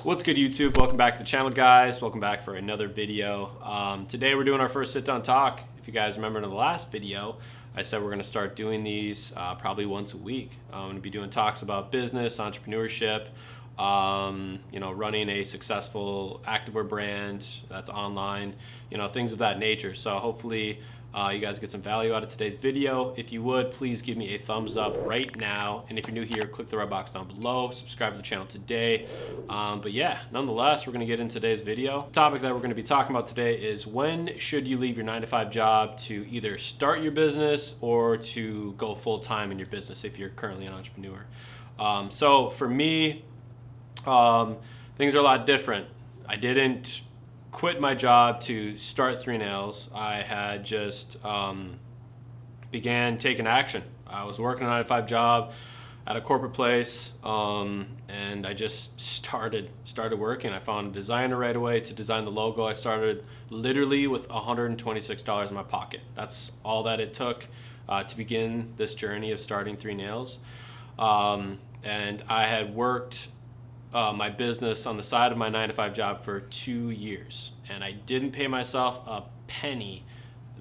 What's good, YouTube? Welcome back to the channel, guys. Welcome back for another video. Today we're doing our first sit-down talk. If you guys remember in the last video, I said we're going to start doing these probably once a week. I'm going to be doing talks about business, entrepreneurship, running a successful activewear brand that's online, things of that nature. So hopefully you guys get some value out of today's video. If you would, please give me a thumbs up right now. And if you're new here, click the red box down below. Subscribe to the channel today. But yeah, nonetheless, we're going to get into today's video. The topic that we're going to be talking about today is when should you leave your 9-to-5 job to either start your business or to go full-time in your business if you're currently an entrepreneur. So for me, things are a lot different. I didn't quit my job to start 3 Nails. I had just began taking action. I was working a 9-to-5 job at a corporate place, and I just started working. I found a designer right away to design the logo. I started literally with $126 in my pocket. That's all that it took to begin this journey of starting 3 Nails. And I had worked my business on the side of my 9-to-5 job for 2 years, and I didn't pay myself a penny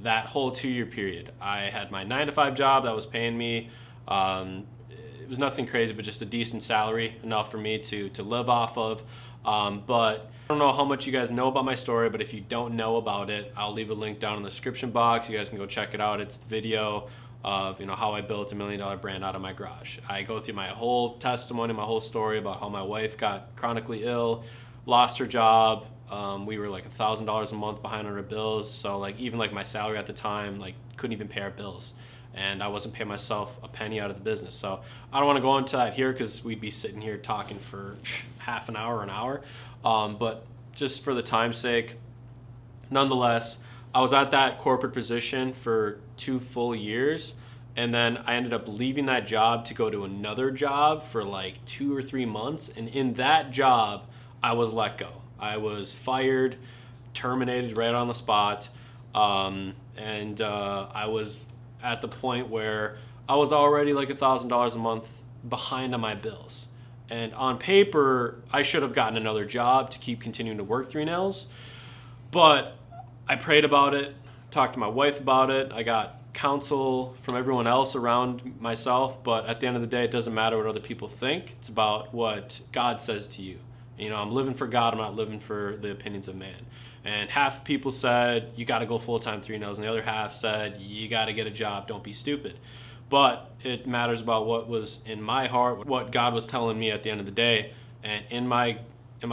that whole 2-year period. I had my 9-to-5 job that was paying me, it was nothing crazy, but just a decent salary, enough for me to live off of. But I don't know how much you guys know about my story, but if you don't know about it, I'll leave a link down in the description box. You guys can go check it out. It's the video of how I built $1 million brand out of my garage. I go through my whole testimony, my whole story about how my wife got chronically ill, lost her job. We were like $1,000 a month behind on our bills. So even my salary at the time, couldn't even pay our bills. And I wasn't paying myself a penny out of the business. So I don't want to go into that here because we'd be sitting here talking for half an hour, an hour. But just for the time's sake, nonetheless, I was at that corporate position for 2 full years, and then I ended up leaving that job to go to another job for 2 or 3 months, and in that job, I was let go. I was fired, terminated right on the spot, and I was at the point where I was already $1,000 a month behind on my bills. And on paper, I should have gotten another job to keep continuing to work 3 Nails, but I prayed about it, talked to my wife about it. I got counsel from everyone else around myself, but at the end of the day, it doesn't matter what other people think. It's about what God says to you. I'm living for God. I'm not living for the opinions of man. And half people said, you got to go full-time 3 Nails, and the other half said, you got to get a job. Don't be stupid. But it matters about what was in my heart, what God was telling me at the end of the day. And in my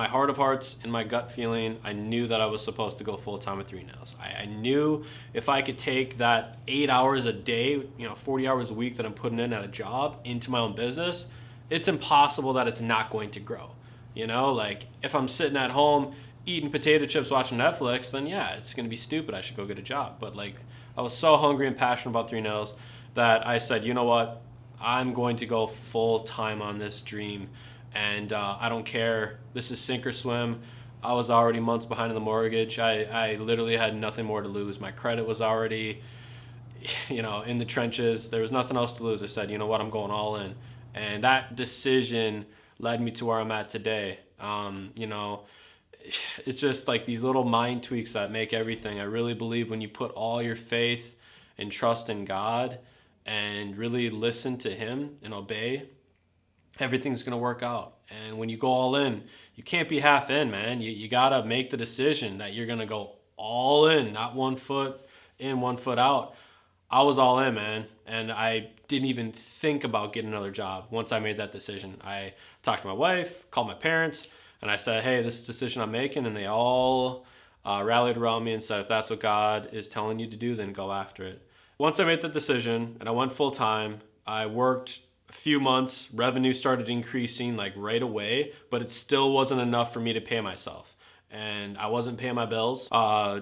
heart of hearts, in my gut feeling, I knew that I was supposed to go full-time with 3 Nails. I knew if I could take that 8 hours a day, 40 hours a week that I'm putting in at a job into my own business, it's impossible that it's not going to grow. If I'm sitting at home eating potato chips watching Netflix, then yeah, it's going to be stupid. I should go get a job. But I was so hungry and passionate about 3 Nails that I said, you know what? I'm going to go full-time on this dream. And I don't care. This is sink or swim. I was already months behind on the mortgage. I literally had nothing more to lose. My credit was already, in the trenches. There was nothing else to lose. I said, you know what? I'm going all in. And that decision led me to where I'm at today. It's just these little mind tweaks that make everything. I really believe when you put all your faith and trust in God and really listen to Him and obey, everything's going to work out. And when you go all in, you can't be half in, man. You got to make the decision that you're going to go all in, not 1 foot in, 1 foot out. I was all in, man. And I didn't even think about getting another job once I made that decision. I talked to my wife, called my parents, and I said, hey, this is the decision I'm making. And they all rallied around me and said, if that's what God is telling you to do, then go after it. Once I made that decision and I went full time, I worked a few months, revenue started increasing right away, but it still wasn't enough for me to pay myself. And I wasn't paying my bills.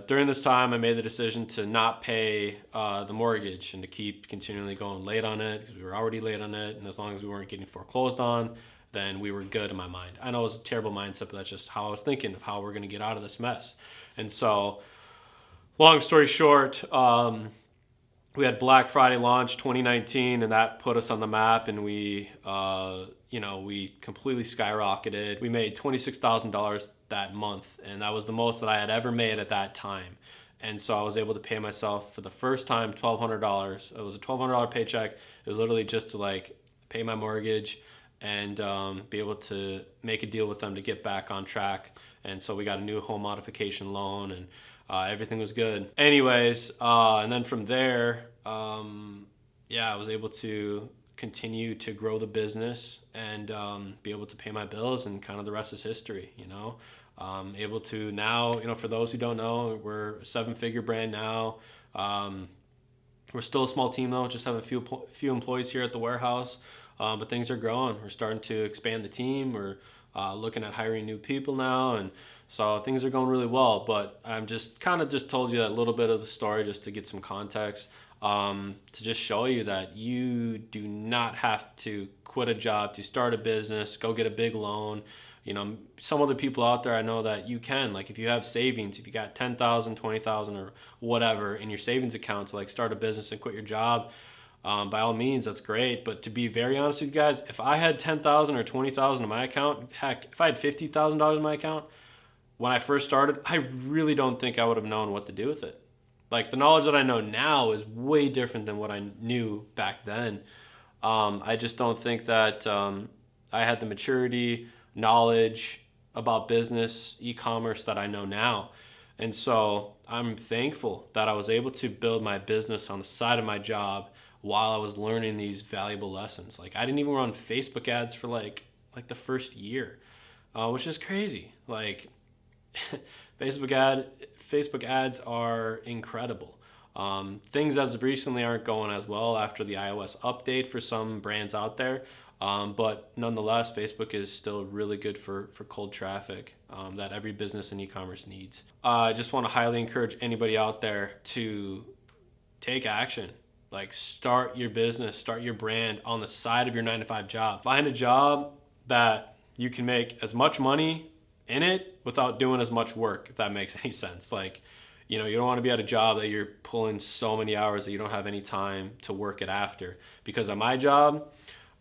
During this time, I made the decision to not pay the mortgage and to keep continually going late on it because we were already late on it. And as long as we weren't getting foreclosed on, then we were good in my mind. I know it was a terrible mindset, but that's just how I was thinking of how we're going to get out of this mess. And so, long story short, we had Black Friday launch 2019, and that put us on the map, and we completely skyrocketed. We made $26,000 that month, and that was the most that I had ever made at that time. And so I was able to pay myself for the first time $1,200. It was a $1,200 paycheck. It was literally just to like pay my mortgage and be able to make a deal with them to get back on track. And so we got a new home modification loan, and everything was good. Anyways, and then from there, I was able to continue to grow the business and be able to pay my bills, and kind of the rest is history, able to now, for those who don't know, we're a 7-figure brand now. We're still a small team though, just have a few employees here at the warehouse, but things are growing. We're starting to expand the team. We're looking at hiring new people now, and so things are going really well. But I'm just told you that little bit of the story just to get some context, to just show you that you do not have to quit a job to start a business, go get a big loan. Some other people out there, I know that you can, like if you have savings, if you got 10,000, 20,000 or whatever in your savings account to like start a business and quit your job, by all means, that's great. But to be very honest with you guys, if I had 10,000 or 20,000 in my account, heck, if I had $50,000 in my account when I first started, I really don't think I would have known what to do with it. Like the knowledge that I know now is way different than what I knew back then. I just don't think that I had the maturity, knowledge about business, e-commerce that I know now. And so I'm thankful that I was able to build my business on the side of my job while I was learning these valuable lessons. Like I didn't even run Facebook ads for like the first year, which is crazy. Like Facebook ads are incredible. Things as of recently aren't going as well after the iOS update for some brands out there. But nonetheless, Facebook is still really good for cold traffic that every business in e-commerce needs. I just want to highly encourage anybody out there to take action. Like start your business, start your brand on the side of your 9-to-5 job. Find a job that you can make as much money in it without doing as much work, if that makes any sense. Like, you don't want to be at a job that you're pulling so many hours that you don't have any time to work it after. Because at my job,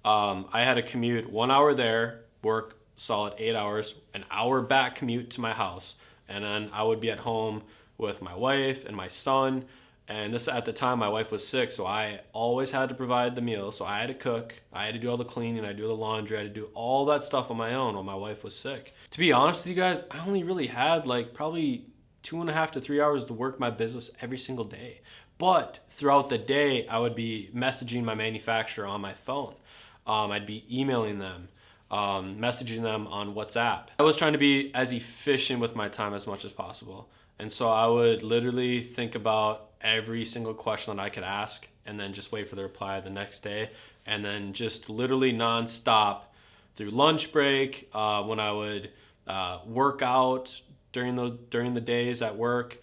I had to commute 1 hour there, work solid 8 hours, an hour back commute to my house. And then I would be at home with my wife and my son. And this, at the time, my wife was sick, so I always had to provide the meal. So I had to cook, I had to do all the cleaning, I had to do the laundry, I had to do all that stuff on my own while my wife was sick. To be honest with you guys, I only really had like probably 2.5 to 3 hours to work my business every single day. But throughout the day, I would be messaging my manufacturer on my phone. I'd be emailing them, messaging them on WhatsApp. I was trying to be as efficient with my time as much as possible. And so I would literally think about every single question that I could ask and then just wait for the reply the next day. And then just literally nonstop through lunch break, when I would work out during the days at work,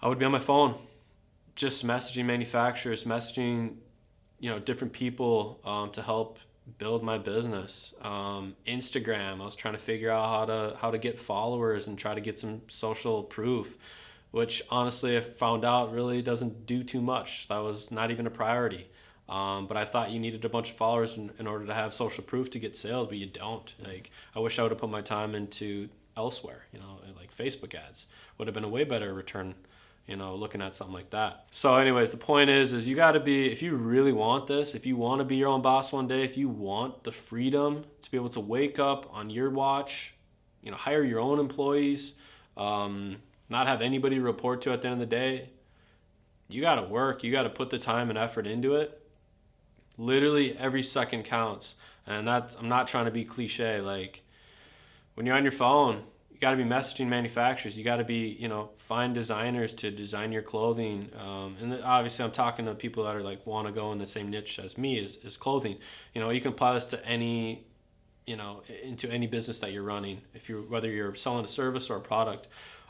I would be on my phone just messaging manufacturers, messaging different people to help build my business. Instagram, I was trying to figure out how to get followers and try to get some social proof, which honestly I found out really doesn't do too much. That was not even a priority. But I thought you needed a bunch of followers in order to have social proof to get sales, but you don't. Like I wish I would have put my time into elsewhere, like Facebook ads would have been a way better return, looking at something like that. So anyways, the point is you got to be, if you really want this, if you want to be your own boss one day, if you want the freedom to be able to wake up on your watch, hire your own employees, not have anybody to report to at the end of the day, you got to work. You got to put the time and effort into it. Literally every second counts. And I'm not trying to be cliche. Like when you're on your phone, you got to be messaging manufacturers. You got to be, find designers to design your clothing. And obviously I'm talking to people that are like, want to go in the same niche as me is clothing. You can apply this to any, into any business that you're running. Whether you're selling a service or a product,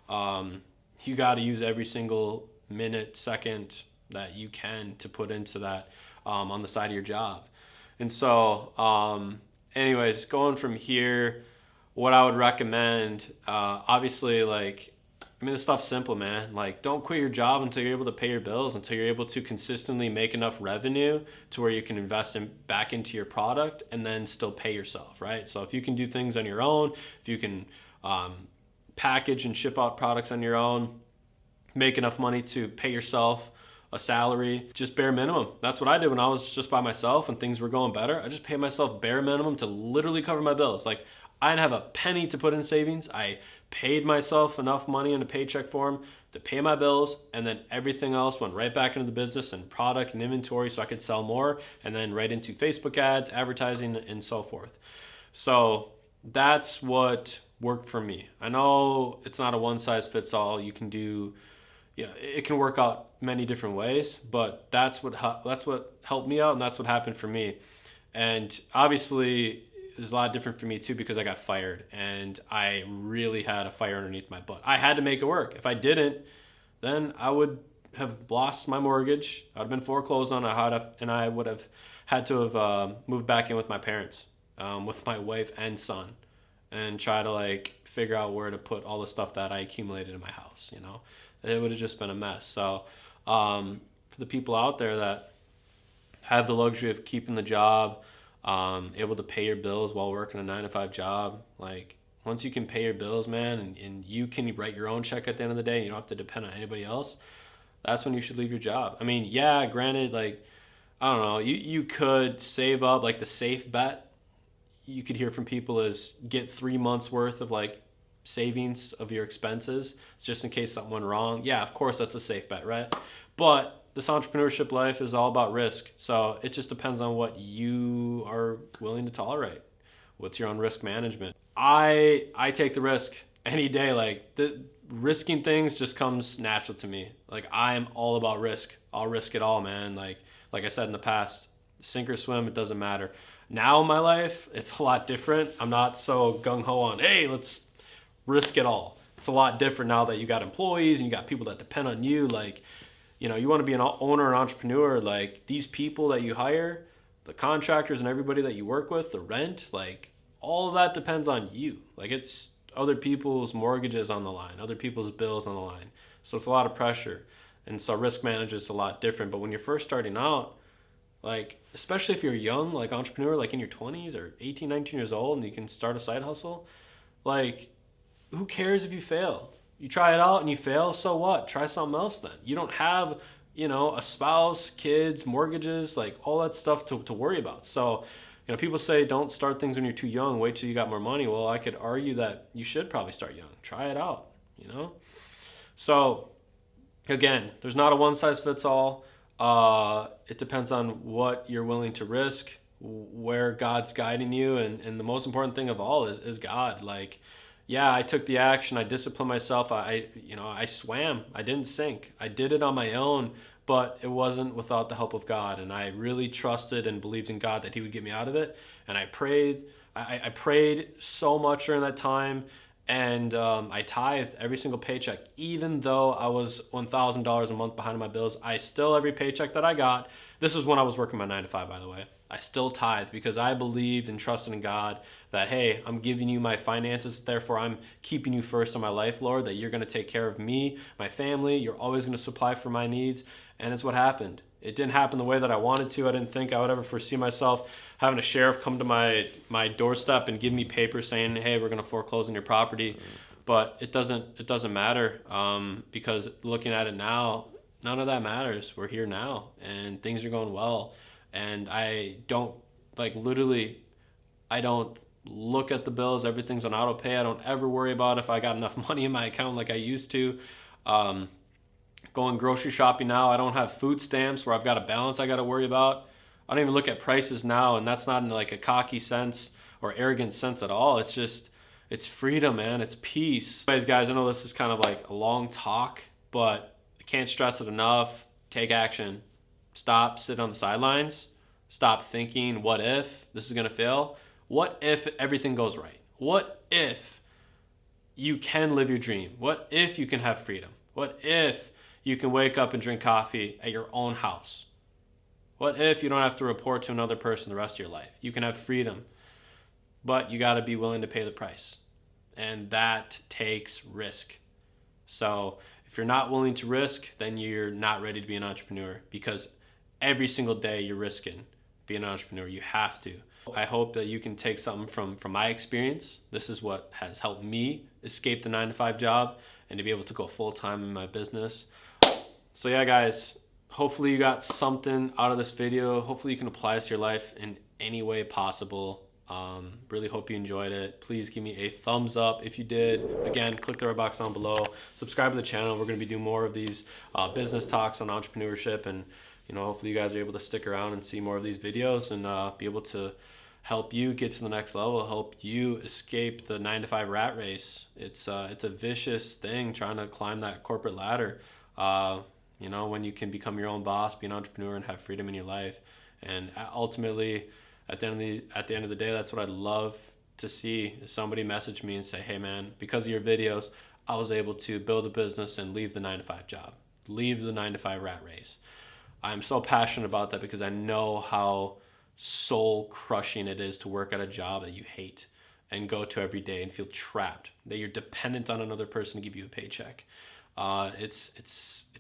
you got to use every single minute, second that you can to put into that, on the side of your job. And so, anyways, going from here, what I would recommend, obviously, like I mean, this stuff's simple, man. Like, don't quit your job until you're able to pay your bills, until you're able to consistently make enough revenue to where you can invest back into your product and then still pay yourself, right? So if you can do things on your own, if you can package and ship out products on your own, make enough money to pay yourself a salary, just bare minimum. That's what I did when I was just by myself and things were going better. I just paid myself bare minimum to literally cover my bills. Like, I didn't have a penny to put in savings. I paid myself enough money in a paycheck form to pay my bills, and then everything else went right back into the business and product and inventory so I could sell more, and then right into Facebook ads, advertising, and so forth. So that's what worked for me. I know it's not a one size fits all. You can do, it can work out many different ways, but that's what helped me out, and that's what happened for me. And obviously, it's a lot different for me too because I got fired, and I really had a fire underneath my butt. I had to make it work. If I didn't, then I would have lost my mortgage. I'd have been foreclosed on, and I would have had to have moved back in with my parents, with my wife and son, and try to figure out where to put all the stuff that I accumulated in my house. It would have just been a mess. So for the people out there that have the luxury of keeping the job, able to pay your bills while working a 9-to-5 job, once you can pay your bills, man, and you can write your own check at the end of the day, you don't have to depend on anybody else, that's when you should leave your job. I mean, yeah, granted, I don't know, you could save up, the safe bet you could hear from people is get 3 months worth of savings of your expenses just in case something went wrong. Yeah, of course that's a safe bet, right? But this entrepreneurship life is all about risk. So it just depends on what you are willing to tolerate. What's your own risk management? I take the risk any day. The risking things just comes natural to me. I am all about risk. I'll risk it all, man. Like I said in the past, sink or swim, it doesn't matter. Now in my life, it's a lot different. I'm not so gung-ho on, hey, let's risk it all. It's a lot different now that you got employees and you got people that depend on you. You want to be an owner and entrepreneur, these people that you hire, the contractors and everybody that you work with, the rent, all of that depends on you. It's other people's mortgages on the line, other people's bills on the line. So it's a lot of pressure. And so risk management is a lot different. But when you're first starting out, especially if you're young, entrepreneur, in your 20s or 18, 19 years old, and you can start a side hustle, who cares if you fail? You try it out and you fail, so what? Try something else then. You don't have, a spouse, kids, mortgages, all that stuff to worry about. So, people say don't start things when you're too young, wait till you got more money. Well, I could argue that you should probably start young. Try it out, So, again, there's not a one size fits all. It depends on what you're willing to risk, where God's guiding you, and the most important thing of all is God. Yeah, I took the action. I disciplined myself. I swam. I didn't sink. I did it on my own, but it wasn't without the help of God. And I really trusted and believed in God that He would get me out of it. And I prayed. I prayed so much during that time, and I tithed every single paycheck. Even though I was $1,000 a month behind on my bills, I still, every paycheck that I got, this was when I was working my 9-to-5, by the way, I still tithed because I believed and trusted in God that, hey, I'm giving you my finances, therefore I'm keeping you first in my life, Lord, that you're going to take care of me, my family, you're always going to supply for my needs. And it's what happened. It didn't happen the way that I wanted to. I didn't think I would ever foresee myself having a sheriff come to my doorstep and give me papers saying, hey, we're going to foreclose on your property. But it doesn't matter because looking at it now, none of that matters. We're here now and things are going well. And I don't I don't look at the bills. Everything's on auto pay. I don't ever worry about if I got enough money in my account like I used to. Going grocery shopping now, I don't have food stamps where I've got a balance I got to worry about. I don't even look at prices now, and that's not in a cocky sense or arrogant sense at all. It's just, it's freedom, man. It's peace. Anyways, guys, I know this is kind of a long talk, but I can't stress it enough. Take action. Stop sitting on the sidelines. Stop thinking, what if this is going to fail? What if everything goes right? What if you can live your dream? What if you can have freedom? What if you can wake up and drink coffee at your own house? What if you don't have to report to another person the rest of your life? You can have freedom, but you got to be willing to pay the price. And that takes risk. So if you're not willing to risk, then you're not ready to be an entrepreneur, because every single day you're risking being an entrepreneur. You have to. I hope that you can take something from my experience. This is what has helped me escape the 9-to-5 job and to be able to go full-time in my business. So yeah, guys, hopefully you got something out of this video. Hopefully you can apply this to your life in any way possible. Really hope you enjoyed it. Please give me a thumbs up if you did. Again, click the red box down below. Subscribe to the channel. We're going to be doing more of these business talks on entrepreneurship, and hopefully you guys are able to stick around and see more of these videos and be able to help you get to the next level, help you escape the 9-to-5 rat race. It's a vicious thing trying to climb that corporate ladder. When you can become your own boss, be an entrepreneur, and have freedom in your life. And ultimately, at the end of the day, that's what I'd love to see, is somebody message me and say, hey man, because of your videos, I was able to build a business and leave the 9-to-5 job, leave the 9-to-5 rat race. I'm so passionate about that because I know how soul crushing it is to work at a job that you hate and go to every day and feel trapped, that you're dependent on another person to give you a paycheck. It's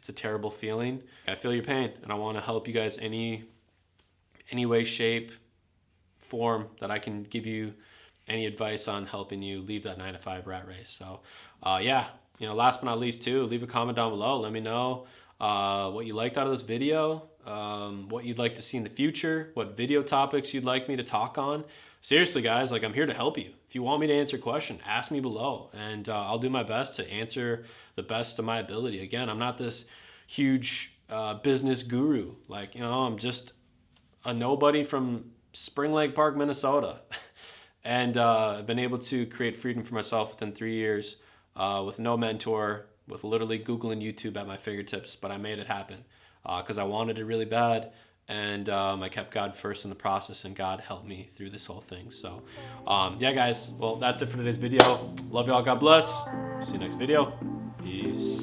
a terrible feeling. I feel your pain, and I want to help you guys any way, shape, form that I can give you any advice on helping you leave that 9-to-5 rat race. So last but not least too, leave a comment down below. Let me know what you liked out of this video, what you'd like to see in the future, what video topics you'd like me to talk on. Seriously guys, I'm here to help you. If you want me to answer a question, ask me below, and I'll do my best to answer the best of my ability. Again, I'm not this huge business guru. I'm just a nobody from Spring Lake Park, Minnesota. And I've been able to create freedom for myself within 3 years with no mentor, with literally Google and YouTube at my fingertips. But I made it happen because I wanted it really bad. And I kept God first in the process, and God helped me through this whole thing. So yeah, guys, well, that's it for today's video. Love y'all. God bless. See you next video. Peace.